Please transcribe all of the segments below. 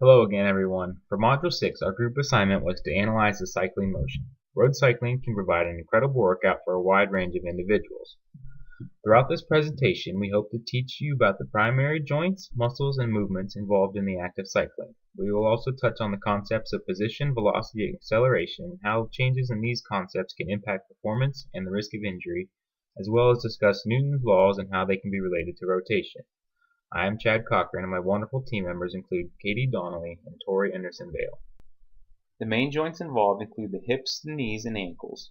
Hello again, everyone. For Module 6, our group assignment was to analyze the cycling motion. Road cycling can provide an incredible workout for a wide range of individuals. Throughout this presentation, we hope to teach you about the primary joints, muscles, and movements involved in the act of cycling. We will also touch on the concepts of position, velocity, and acceleration, and how changes in these concepts can impact performance and the risk of injury, as well as discuss Newton's laws and how they can be related to rotation. I am Chad Cochran, and my wonderful team members include Katie Donnelly and Tori Anderson-Vale. The main joints involved include the hips, the knees, and ankles.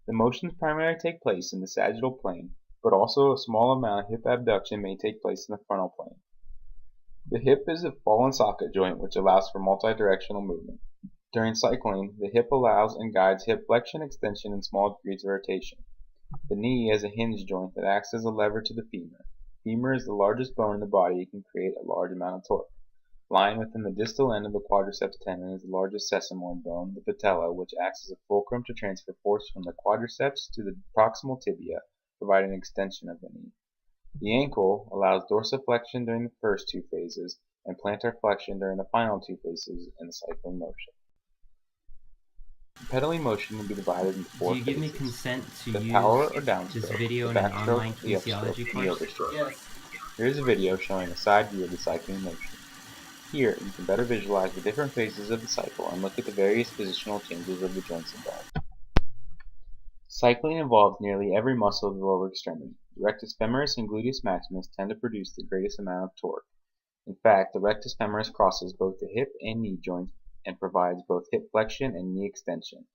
The motions primarily take place in the sagittal plane, but also a small amount of hip abduction may take place in the frontal plane. The hip is a ball and socket joint which allows for multi-directional movement. During cycling, the hip allows and guides hip flexion, extension, and small degrees of rotation. The knee is a hinge joint that acts as a lever to the femur. Femur is the largest bone in the body and can create a large amount of torque. Lying within the distal end of the quadriceps tendon is the largest sesamoid bone, the patella, which acts as a fulcrum to transfer force from the quadriceps to the proximal tibia, providing extension of the knee. The ankle allows dorsiflexion during the first two phases and plantar flexion during the final two phases in the cycling motion. The pedaling motion will be divided into four phases. Do you give me consent to the use power or downstroke, this video the in an backstroke, online the kinesiology upstroke, the course? overstroke. Yes. Here is a video showing a side view of the cycling motion. Here, you can better visualize the different phases of the cycle and look at the various positional changes of the joints involved. Cycling involves nearly every muscle of the lower extremity. The rectus femoris and gluteus maximus tend to produce the greatest amount of torque. In fact, the rectus femoris crosses both the hip and knee joints and provides both hip flexion and knee extension.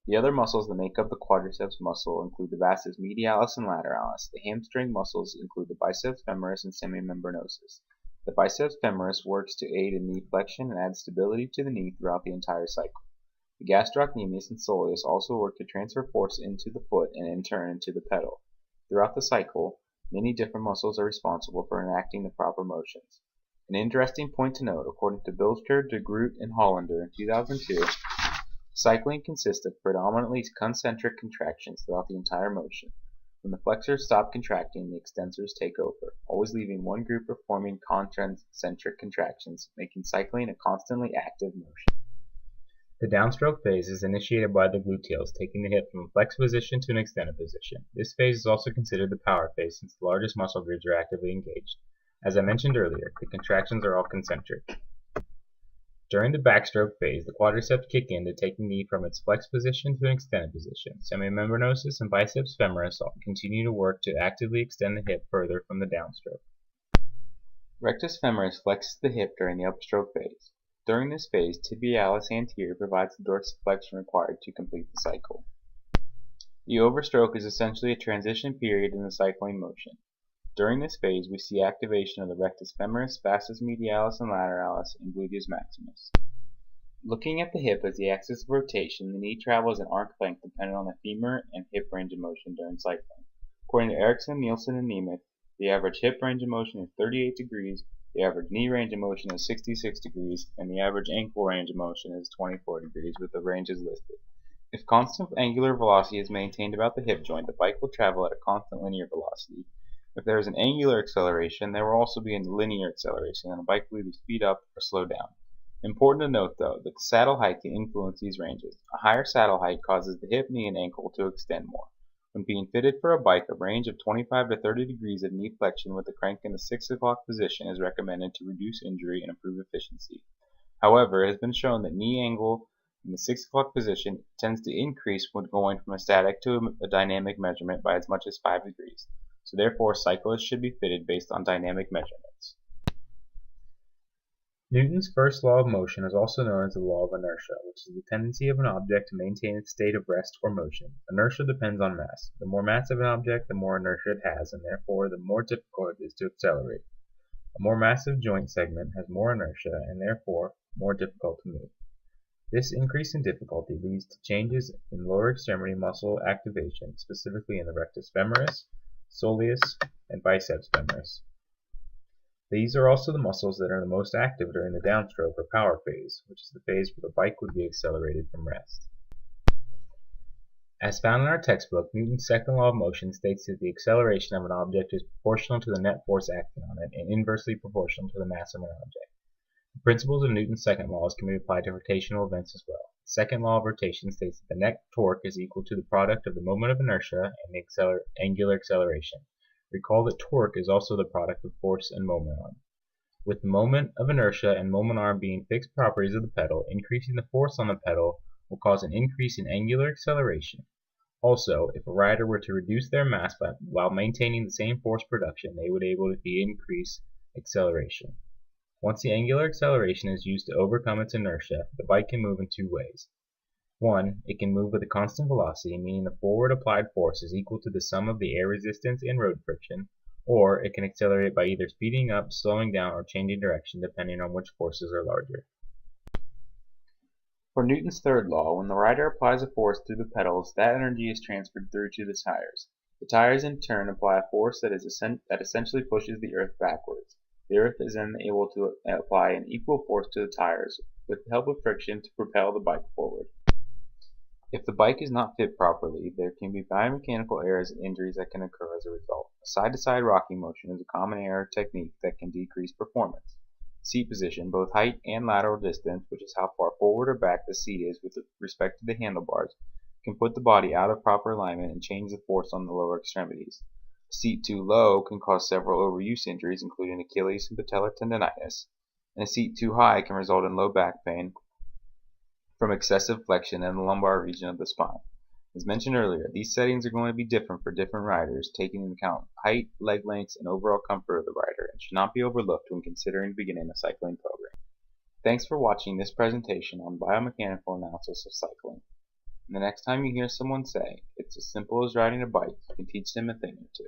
The other muscles that make up the quadriceps muscle include the vastus medialis and lateralis. The hamstring muscles include the biceps femoris and semimembranosus. The biceps femoris works to aid in knee flexion and add stability to the knee throughout the entire cycle. The gastrocnemius and soleus also work to transfer force into the foot and in turn into the pedal. Throughout the cycle, many different muscles are responsible for enacting the proper motions. An interesting point to note, according to Bilsker, de Groot, and Hollander in 2002, cycling consists of predominantly concentric contractions throughout the entire motion. When the flexors stop contracting, the extensors take over, always leaving one group performing concentric contractions, making cycling a constantly active motion. The downstroke phase is initiated by the gluteals, taking the hip from a flexed position to an extended position. This phase is also considered the power phase since the largest muscle groups are actively engaged. As I mentioned earlier, the contractions are all concentric. During the backstroke phase, the quadriceps kick in to take the knee from its flexed position to an extended position. Semimembranosus and biceps femoris continue to work to actively extend the hip further from the downstroke. Rectus femoris flexes the hip during the upstroke phase. During this phase, tibialis anterior provides the dorsiflexion required to complete the cycle. The overstroke is essentially a transition period in the cycling motion. During this phase, we see activation of the rectus femoris, vastus medialis and lateralis, and gluteus maximus. Looking at the hip as the axis of rotation, the knee travels an arc length dependent on the femur and hip range of motion during cycling. According to Erickson, Nielsen, and Nemeth, the average hip range of motion is 38 degrees, the average knee range of motion is 66 degrees, and the average ankle range of motion is 24 degrees, with the ranges listed. If constant angular velocity is maintained about the hip joint, the bike will travel at a constant linear velocity. If there is an angular acceleration, there will also be a linear acceleration, and the bike will either speed up or slow down. Important to note, though, that the saddle height can influence these ranges. A higher saddle height causes the hip, knee, and ankle to extend more. When being fitted for a bike, a range of 25 to 30 degrees of knee flexion with the crank in the 6 o'clock position is recommended to reduce injury and improve efficiency. However, it has been shown that knee angle in the 6 o'clock position tends to increase when going from a static to a dynamic measurement by as much as 5 degrees. So therefore, cyclists should be fitted based on dynamic measurements. Newton's first law of motion is also known as the law of inertia, which is the tendency of an object to maintain its state of rest or motion. Inertia depends on mass. The more mass of an object, the more inertia it has, and therefore the more difficult it is to accelerate. A more massive joint segment has more inertia and therefore more difficult to move. This increase in difficulty leads to changes in lower extremity muscle activation, specifically in the rectus femoris, soleus, and biceps femoris. These are also the muscles that are the most active during the downstroke or power phase, which is the phase where the bike would be accelerated from rest. As found in our textbook, Newton's second law of motion states that the acceleration of an object is proportional to the net force acting on it and inversely proportional to the mass of an object. The principles of Newton's second laws can be applied to rotational events as well. The second law of rotation states that the net torque is equal to the product of the moment of inertia and the angular acceleration. Recall that torque is also the product of force and moment arm. With the moment of inertia and moment arm being fixed properties of the pedal, increasing the force on the pedal will cause an increase in angular acceleration. Also, if a rider were to reduce their mass while maintaining the same force production, they would be able to increase acceleration. Once the angular acceleration is used to overcome its inertia, the bike can move in two ways. One, it can move with a constant velocity, meaning the forward applied force is equal to the sum of the air resistance and road friction, or it can accelerate by either speeding up, slowing down, or changing direction depending on which forces are larger. For Newton's third law, when the rider applies a force through the pedals, that energy is transferred through to the tires. The tires in turn apply a force that essentially pushes the earth backwards. The earth is then able to apply an equal force to the tires with the help of friction to propel the bike forward. If the bike is not fit properly, there can be biomechanical errors and injuries that can occur as a result. A side-to-side rocking motion is a common error technique that can decrease performance. Seat position, both height and lateral distance, which is how far forward or back the seat is with respect to the handlebars, can put the body out of proper alignment and change the force on the lower extremities. A seat too low can cause several overuse injuries, including Achilles and patellar tendonitis, and a seat too high can result in low back pain from excessive flexion in the lumbar region of the spine. As mentioned earlier, these settings are going to be different for different riders, taking into account height, leg lengths, and overall comfort of the rider, and should not be overlooked when considering beginning a cycling program. Thanks for watching this presentation on biomechanical analysis of cycling. And the next time you hear someone say, "It's as simple as riding a bike," you can teach them a thing or two.